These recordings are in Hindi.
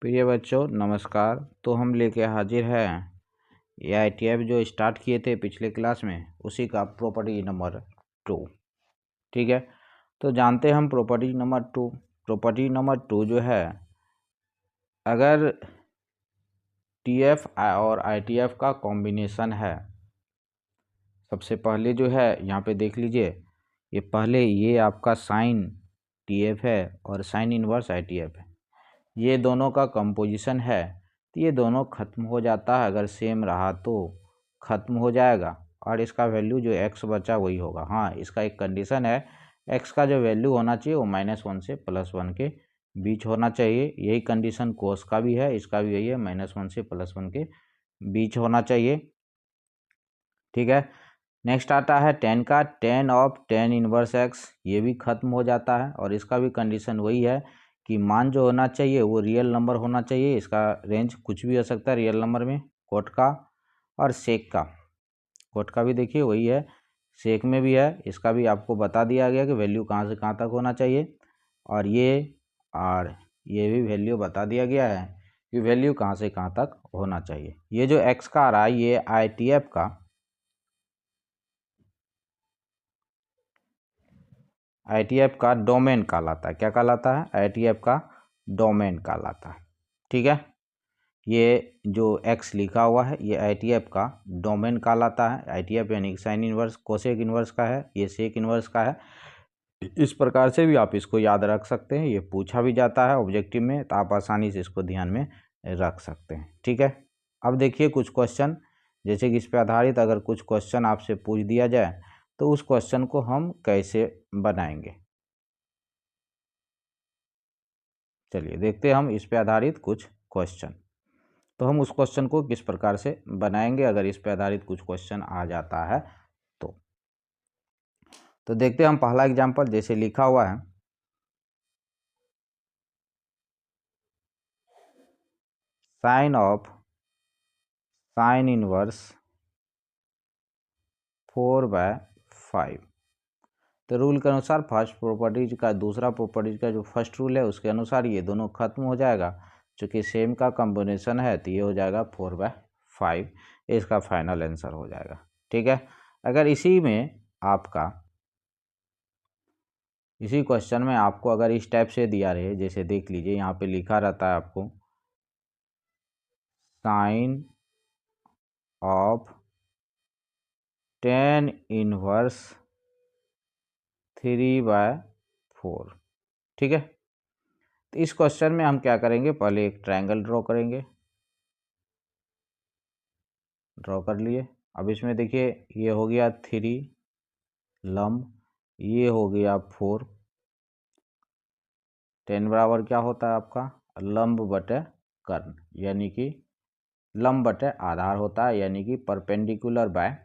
प्रिय बच्चों नमस्कार। तो हम लेके हाजिर हैं ये ITF जो स्टार्ट किए थे पिछले क्लास में, उसी का प्रॉपर्टी नंबर 2। ठीक है, तो जानते हैं हम प्रॉपर्टी नंबर 2। प्रॉपर्टी नंबर 2 जो है, अगर TF और ITF का कॉम्बिनेशन है, सबसे पहले जो है यहाँ पे देख लीजिए, ये पहले ये आपका साइन TF है और साइन इनवर्स ITF है, ये दोनों का कंपोजिशन है, तो ये दोनों ख़त्म हो जाता है। अगर सेम रहा तो ख़त्म हो जाएगा और इसका वैल्यू जो x बचा वही होगा। हाँ, इसका एक कंडीशन है, x का जो वैल्यू होना चाहिए वो -1 से +1 के बीच होना चाहिए। यही कंडीशन कोस का भी है, इसका भी यही है, -1 से +1 के बीच होना चाहिए। ठीक है, नेक्स्ट आता है tan का, tan of tan inverse x, ये भी ख़त्म हो जाता है और इसका भी कंडीशन वही है कि मान जो होना चाहिए वो रियल नंबर होना चाहिए। इसका रेंज कुछ भी हो सकता है रियल नंबर में, कोट का और सेक का। कोट का भी देखिए वही है, सेक में भी है, इसका भी आपको बता दिया गया कि वैल्यू कहाँ से कहाँ तक होना चाहिए, और ये भी वैल्यू बता दिया गया है कि वैल्यू कहाँ से कहाँ तक होना चाहिए। ये जो एक्स का आ रहा है ये ITF का डोमेन कहलाता है। क्या कहलाता है? ITF का डोमेन कहलाता है। ठीक है, ये जो x लिखा हुआ है ये ITF का डोमेन कहलाता है। ITF यानी कि साइन इनवर्स कोसेक इनवर्स का है, ये सेक इनवर्स का है। इस प्रकार से भी आप इसको याद रख सकते हैं, ये पूछा भी जाता है ऑब्जेक्टिव में, तो आप आसानी से इसको ध्यान में रख सकते हैं। ठीक है, अब देखिए कुछ क्वेश्चन, जैसे कि इस पर आधारित अगर कुछ क्वेश्चन आपसे पूछ दिया जाए तो उस क्वेश्चन को हम कैसे बनाएंगे। चलिए देखते हैं हम इस पे आधारित कुछ क्वेश्चन। तो हम उस क्वेश्चन को किस प्रकार से बनाएंगे अगर इस पे आधारित कुछ क्वेश्चन आ जाता है तो देखते हैं हम पहला एग्जांपल, जैसे लिखा हुआ है, साइन ऑफ साइन इनवर्स 4/5। तो रूल के अनुसार फर्स्ट प्रॉपर्टीज का दूसरा प्रॉपर्टीज का जो फर्स्ट रूल है उसके अनुसार ये दोनों खत्म हो जाएगा। चूँकि सेम का कॉम्बिनेशन है तो ये हो जाएगा 4/5, इसका फाइनल आंसर हो जाएगा। ठीक है, अगर इसी क्वेश्चन में आपको अगर इस टाइप से दिया रहे, जैसे देख लीजिए यहाँ पे लिखा रहता है आपको साइन ऑफ tan इनवर्स 3/4। ठीक है, तो इस क्वेश्चन में हम क्या करेंगे, पहले एक ट्रायंगल ड्रॉ करेंगे। ड्रॉ कर लिए। अब इसमें देखिए ये हो गया 3 लंब, ये हो गया 4। tan बराबर क्या होता है आपका, लंब बटे कर्ण, यानी कि लंब बटे आधार होता है, यानी कि परपेंडिकुलर बाय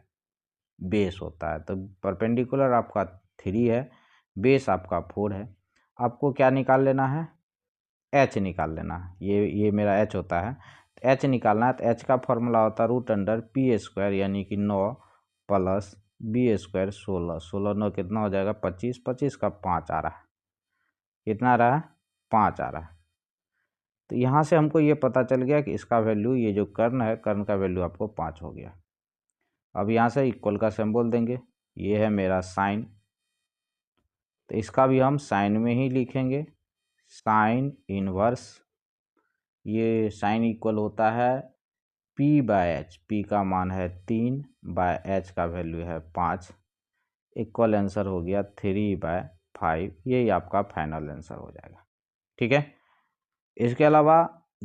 बेस होता है। तो परपेंडिकुलर आपका 3 है, बेस आपका 4 है। आपको क्या निकाल लेना है, h निकाल लेना है। ये मेरा h होता है, h निकालना है। तो h का फॉर्मूला होता है √p², यानी कि 9 + b² 16। 16 9 कितना हो जाएगा, 25। 25 का 5 आ रहा है, कितना आ रहा है, 5 आ रहा है। तो यहाँ से हमको ये पता चल गया कि इसका वैल्यू, ये जो कर्ण है, कर्ण का वैल्यू आपको 5 हो गया। अब यहाँ से इक्वल का सिंबल देंगे, ये है मेरा साइन, तो इसका भी हम साइन में ही लिखेंगे, साइन इनवर्स। ये साइन इक्वल होता है p/h, p का मान है 3/h का वैल्यू है 5, इक्वल आंसर हो गया 3/5। यही आपका फाइनल आंसर हो जाएगा। ठीक है, इसके अलावा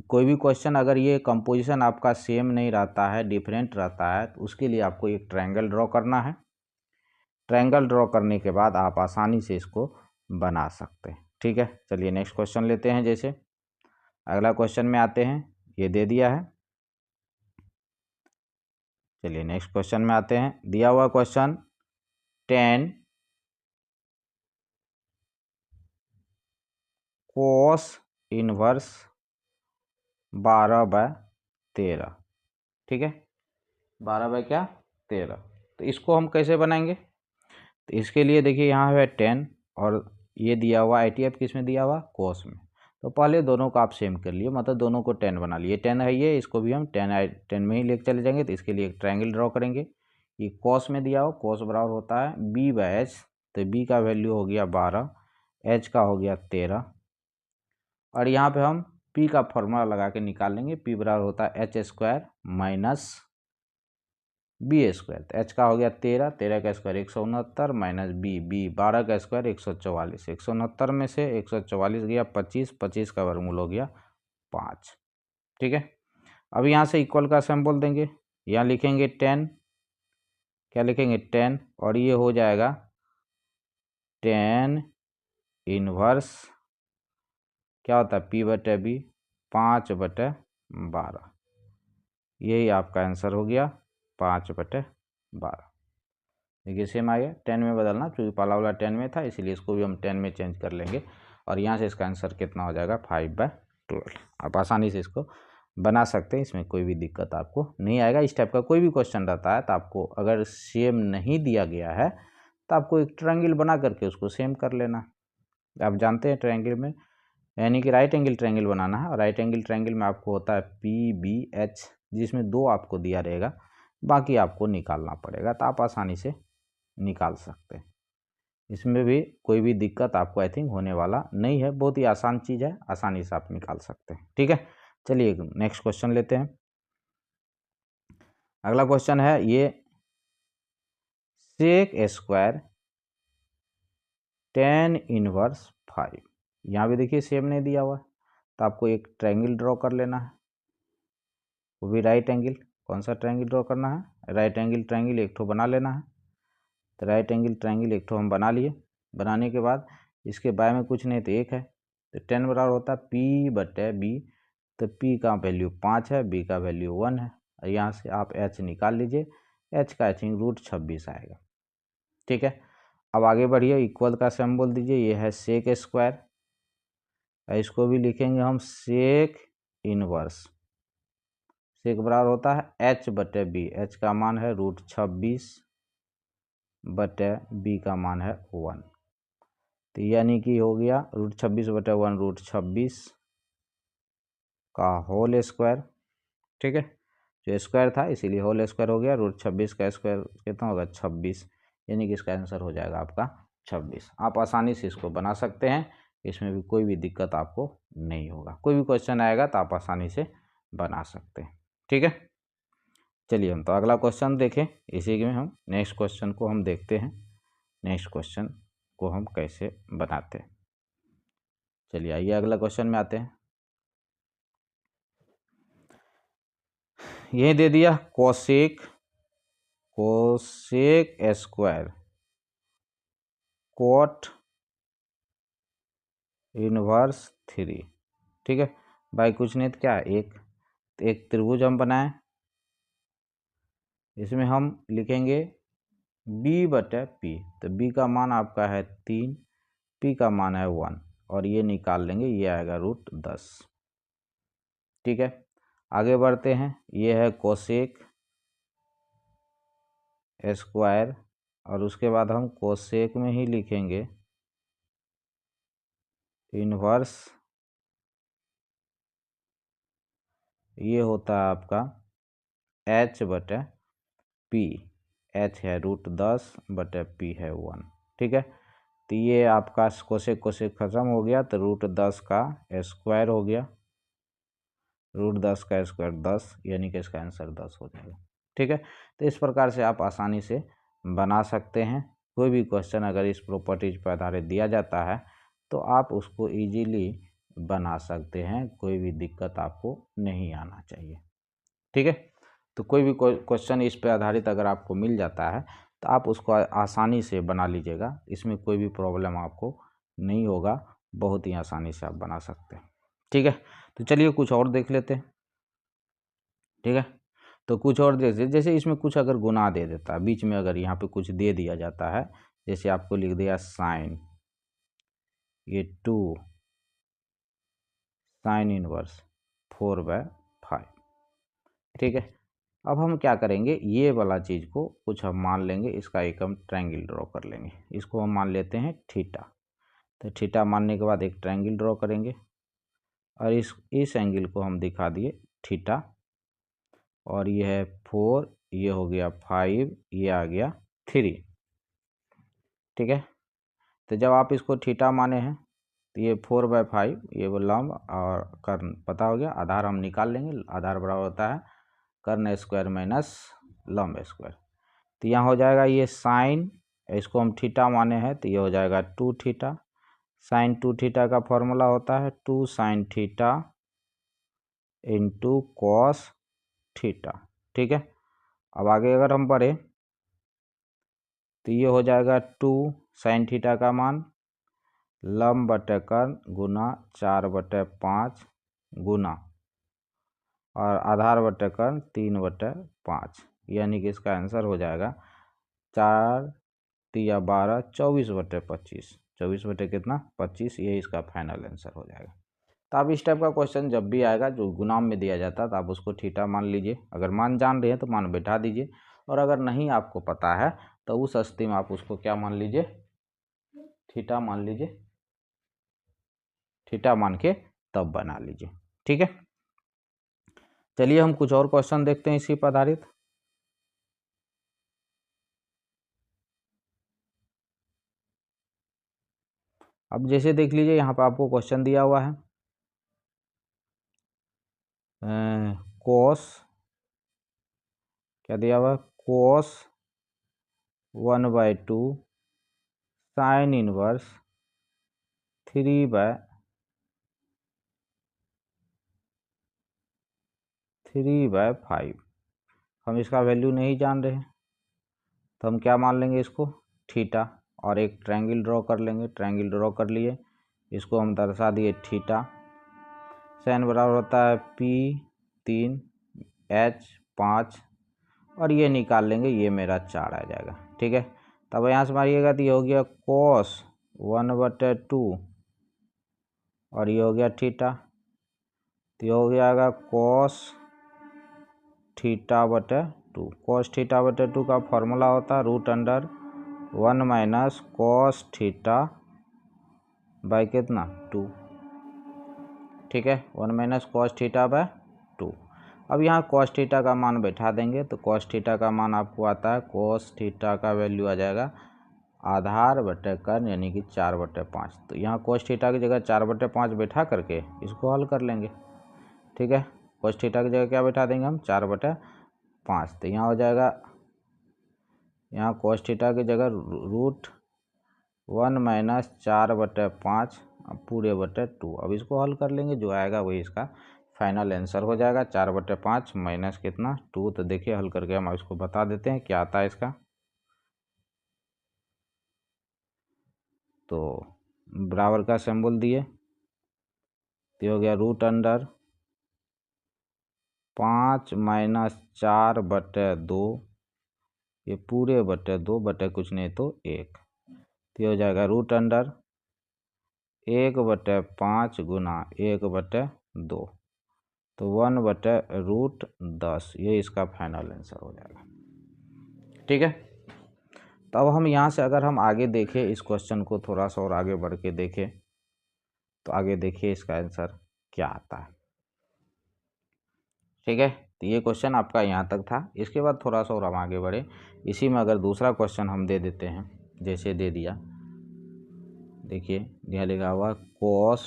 कोई भी क्वेश्चन अगर ये कंपोजिशन आपका सेम नहीं रहता है, डिफरेंट रहता है, तो उसके लिए आपको एक ट्रायंगल ड्रॉ करना है। ट्रायंगल ड्रॉ करने के बाद आप आसानी से इसको बना सकते हैं। ठीक है, चलिए नेक्स्ट क्वेश्चन लेते हैं। जैसे अगला क्वेश्चन में आते हैं, ये दे दिया है। चलिए नेक्स्ट क्वेश्चन में आते हैं। दिया हुआ क्वेश्चन, tan कोस इनवर्स 12/13। ठीक है, 12/13। तो इसको हम कैसे बनाएंगे, तो इसके लिए देखिए यहाँ है tan और ये दिया हुआ ITF किस में दिया हुआ, कोस में। तो पहले दोनों को आप सेम कर लिए, मतलब दोनों को 10 बना लिए। 10 है ये, इसको भी हम 10 में ही लेके चले जाएंगे। तो इसके लिए एक ट्रायंगल ड्रॉ करेंगे। ये कॉस में दिया हो, कॉस बराबर होता है b/h। तो b का वैल्यू हो गया 12, h का हो गया 13, और यहाँ पे हम p का फॉर्मूला लगा के निकाल लेंगे। p बराबर होता है h² माइनस b²। तो h का हो गया 13, 13 का स्क्वायर 169 माइनस b 12 का स्क्वायर 144। 169 में से 144 गया 25, 25 का वर्गमूल हो गया 5। ठीक है, अब यहाँ से इक्वल का सिंबल देंगे, यहाँ लिखेंगे 10, क्या लिखेंगे 10, और ये हो जाएगा 10 इनवर्स क्या होता है p/b 5/12। यही आपका आंसर हो गया 5/12। देखिए सेम आ गया। 10 में बदलना, क्योंकि पहला वाला 10 में था, इसीलिए इसको भी हम 10 में चेंज कर लेंगे। और यहाँ से इसका आंसर कितना हो जाएगा 5/12। आप आसानी से इसको बना सकते हैं, इसमें कोई भी दिक्कत आपको नहीं आएगा। इस टाइप का कोई भी क्वेश्चन रहता है तो आपको अगर सेम नहीं दिया गया है तो आपको एक ट्रायंगल बना करके उसको सेम कर लेना। आप जानते हैं ट्रायंगल में यानी कि राइट एंगल ट्रायंगल बनाना है, और राइट एंगल ट्रायंगल में आपको होता है PBH, जिसमें 2 आपको दिया रहेगा, बाकी आपको निकालना पड़ेगा। तो आप आसानी से निकाल सकते हैं, इसमें भी कोई भी दिक्कत आपको आई थिंक होने वाला नहीं है। बहुत ही आसान चीज़ है, आसानी से आप निकाल सकते हैं। ठीक है, चलिए नेक्स्ट क्वेश्चन लेते हैं। अगला क्वेश्चन है ये sec² tan इनवर्स 5। यहाँ भी देखिए सेम नहीं दिया हुआ, तो आपको एक ट्रायंगल ड्रॉ कर लेना है, वो भी राइट एंगल। कौन सा ट्रायंगल ड्रॉ करना है? राइट एंगल ट्रायंगल एक ठो बना लेना है। तो राइट एंगल ट्रायंगल एक ठो हम बना लिए। बनाने के बाद इसके बाय में कुछ नहीं तो 1 है, तो 10 बराबर होता है p/b। तो p का वैल्यू 5 है, b का वैल्यू 1 है, और यहाँ से आप h निकाल लीजिए। h का आई थिंक √26 आएगा। ठीक है, अब आगे बढ़िए, इक्वल का सिंबल दीजिए। ये है sec², इसको भी लिखेंगे हम sec इनवर्स। sec बराबर होता है h/b। h का मान है √26 बटे b का मान है 1। तो यानी कि हो गया √26/1 √26 का होल स्क्वायर। ठीक है, जो स्क्वायर था इसीलिए होल स्क्वायर हो गया। √26 का स्क्वायर कितना होगा 26, यानी कि इसका आंसर हो जाएगा आपका 26। आप आसानी से इसको बना सकते हैं, इसमें भी कोई भी दिक्कत आपको नहीं होगा। कोई भी क्वेश्चन आएगा तो आप आसानी से बना सकते हैं। ठीक है, चलिए हम तो अगला क्वेश्चन देखें। इसी में हम नेक्स्ट क्वेश्चन को हम देखते हैं, नेक्स्ट क्वेश्चन को हम कैसे बनाते हैं। चलिए आइए अगला क्वेश्चन में आते हैं। ये दे दिया कोसेक स्क्वायर कोट इनवर्स 3। ठीक है भाई, कुछ नहीं तो क्या, एक त्रिभुज हम बनाएं। इसमें हम लिखेंगे b/p। तो b का मान आपका है 3, p का मान है 1, और ये निकाल लेंगे, ये आएगा √10। ठीक है, आगे बढ़ते हैं। ये है कोसेक स्क्वायर, और उसके बाद हम कोसेक में ही लिखेंगे इनवर्स। ये होता है आपका h/p। h है √10 बटे p है 1। ठीक है, तो ये आपका कोसेक खत्म हो गया, तो √10 का स्क्वायर हो गया। √10 का स्क्वायर 10, यानी कि इसका आंसर 10 हो जाएगा। ठीक है, तो इस प्रकार से आप आसानी से बना सकते हैं। कोई भी क्वेश्चन अगर इस प्रॉपर्टीज पर आधारित दिया जाता है तो आप उसको इजीली बना सकते हैं, कोई भी दिक्कत आपको नहीं आना चाहिए। ठीक है, तो कोई भी क्वेश्चन इस पर आधारित अगर आपको मिल जाता है तो आप उसको आसानी से बना लीजिएगा, इसमें कोई भी प्रॉब्लम आपको नहीं होगा, बहुत ही आसानी से आप बना सकते हैं। ठीक है, तो चलिए कुछ और देख लेते हैं। ठीक है, तो कुछ और जैसे इसमें कुछ अगर गुना दे देता है बीच में, अगर यहाँ पे कुछ दे दिया जाता है, जैसे आपको लिख दिया साइन, ये 2 साइन इनवर्स 4/5। ठीक है, अब हम क्या करेंगे, ये वाला चीज़ को कुछ हम मान लेंगे, इसका एक हम ट्रायंगल ड्रॉ कर लेंगे। इसको हम मान लेते हैं थीटा। तो थीटा मानने के बाद एक ट्रायंगल ड्रॉ करेंगे। और इस एंगल को हम दिखा दिए थीटा, और ये है 4, ये हो गया 5, ये आ गया 3। ठीक है, तो जब आप इसको थीटा माने हैं तो ये 4/5, ये वो लंब और कर्ण पता हो गया, आधार हम निकाल लेंगे। आधार बराबर होता है कर्ण स्क्वायर माइनस लंब स्क्वायर। तो यहाँ हो जाएगा ये साइन, इसको हम थीटा माने हैं तो ये हो जाएगा 2 थीटा। साइन 2 थीटा का फॉर्मूला होता है 2 sine theta into cos theta. ठीक है, अब आगे अगर हम बढ़े तो ये हो जाएगा 2 साइन थीटा का मान लंब बटे कर्ण गुना 4/5 गुना और आधार बटे कर्ण 3/5, यानी कि इसका आंसर हो जाएगा 4 तिया 12 24/25। 24 बटे कितना 25, ये इसका फाइनल आंसर हो जाएगा। तो आप इस टाइप का क्वेश्चन जब भी आएगा जो गुणाम में दिया जाता है तो आप उसको थीटा मान लीजिए। अगर मान जान रहे हैं तो मान बैठा दीजिए, और अगर नहीं आपको पता है तो उस स्थिति में आप उसको क्या मान लीजिए, थीटा मान लीजिए, थीटा मान के तब बना लीजिए। ठीक है, चलिए हम कुछ और क्वेश्चन देखते हैं इसी पर आधारित। अब जैसे देख लीजिए यहाँ पर आपको क्वेश्चन दिया हुआ है कोस, क्या दिया हुआ है, कोस 1/2 साइन इनवर्स 3/5। हम इसका वैल्यू नहीं जान रहे हैं तो हम क्या मान लेंगे इसको, थीटा, और एक ट्रायंगल ड्रॉ कर लेंगे। ट्रायंगल ड्रॉ कर लिए, इसको हम दर्शा दिए थीटा। साइन बराबर होता है P3 H5, और ये निकाल लेंगे, ये मेरा 4 आ जाएगा। ठीक है, तब यहाँ से मारिएगा तो ये हो गया cos 1/2 और ये हो गया थीटा, तो ये हो जाएगा cos θ/2। cos θ/2 का फॉर्मूला होता है √1 माइनस cos थीटा बाई कितना 2। ठीक है, 1 माइनस cos θ/2। अब यहाँ cos थीटा का मान बैठा देंगे तो cos थीटा का मान आपको आता है, cos थीटा का वैल्यू आ जाएगा आधार बटे कर्ण यानी कि 4/5। तो यहाँ cos थीटा की जगह 4/5 बैठा करके इसको हल कर लेंगे। ठीक है, cos थीटा की जगह क्या बैठा देंगे हम, 4/5। तो यहाँ हो जाएगा, यहाँ cos थीटा की जगह √1 माइनस 4/5 पूरे बटे 2। अब इसको हल कर लेंगे, जो आएगा वही इसका फाइनल आंसर हो जाएगा। 4/5 माइनस कितना 2। तो देखिए हल करके हम इसको बता देते हैं क्या आता है इसका। तो बराबर का सिंबल दिए तो हो गया √5 माइनस 4/2, ये पूरे बटे 2 बटे कुछ नहीं तो 1, तो हो जाएगा √1/5 गुना 1/2, तो 1/√10, ये इसका फाइनल आंसर हो जाएगा। ठीक है, तो अब हम यहाँ से अगर हम आगे देखें इस क्वेश्चन को, थोड़ा सा और आगे बढ़ के देखें तो आगे देखिए इसका आंसर क्या आता है। ठीक है, तो ये क्वेश्चन आपका यहाँ तक था। इसके बाद थोड़ा सा और हम आगे बढ़े, इसी में अगर दूसरा क्वेश्चन हम दे देते हैं, जैसे दे दिया, देखिए यहाँ लिखा हुआ cos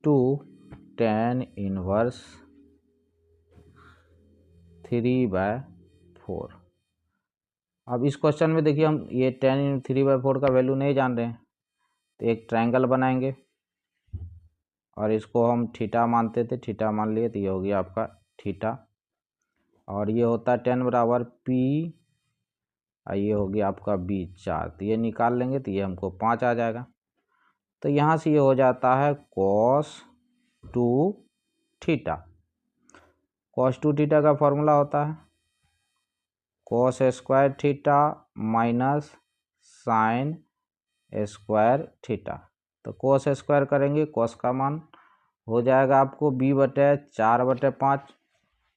2 tan इनवर्स 3/4। अब इस क्वेश्चन में देखिए हम ये tan 3/4 का वैल्यू नहीं जान रहे हैं, तो एक ट्रायंगल बनाएंगे और इसको हम थीटा मानते थे, थीटा मान लिए, तो ये हो गया आपका थीटा, और ये होता है tan बराबर P, ये हो गया आपका B4। तो ये निकाल लेंगे तो ये हमको 5 आ जाएगा। तो यहाँ से ये हो जाता है cos 2 थीटा। cos 2 थीटा का फॉर्मूला होता है cos square theta minus sine square theta. तो cos स्क्वायर करेंगे, cos का मान हो जाएगा आपको B/4/5,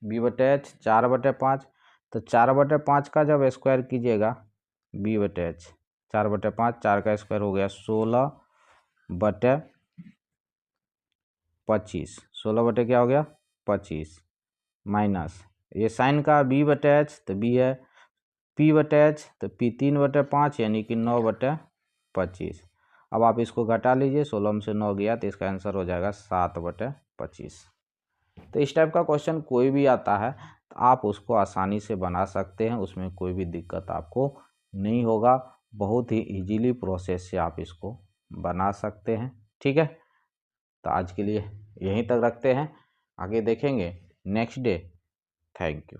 B/H 4/5। तो 4/5 का जब स्क्वायर कीजिएगा, B/H 4/5, 4 का स्क्वायर हो गया 16/5, 25, 16 हो गया 25 माइनस ये साइन का b/h तो b है, p/h तो p 3/5 यानी कि 9/25। अब आप इसको घटा लीजिए, 16 में से 9 गया तो इसका आंसर हो जाएगा 7/25। तो इस टाइप का क्वेश्चन कोई भी आता है तो आप उसको आसानी से बना सकते हैं, उसमें कोई भी दिक्कत आपको नहीं होगा। बहुत ही इजीली प्रोसेस से आप इसको बना सकते हैं। ठीक है, तो आज के लिए यहीं तक रखते हैं, आगे देखेंगे नेक्स्ट डे। Thank you.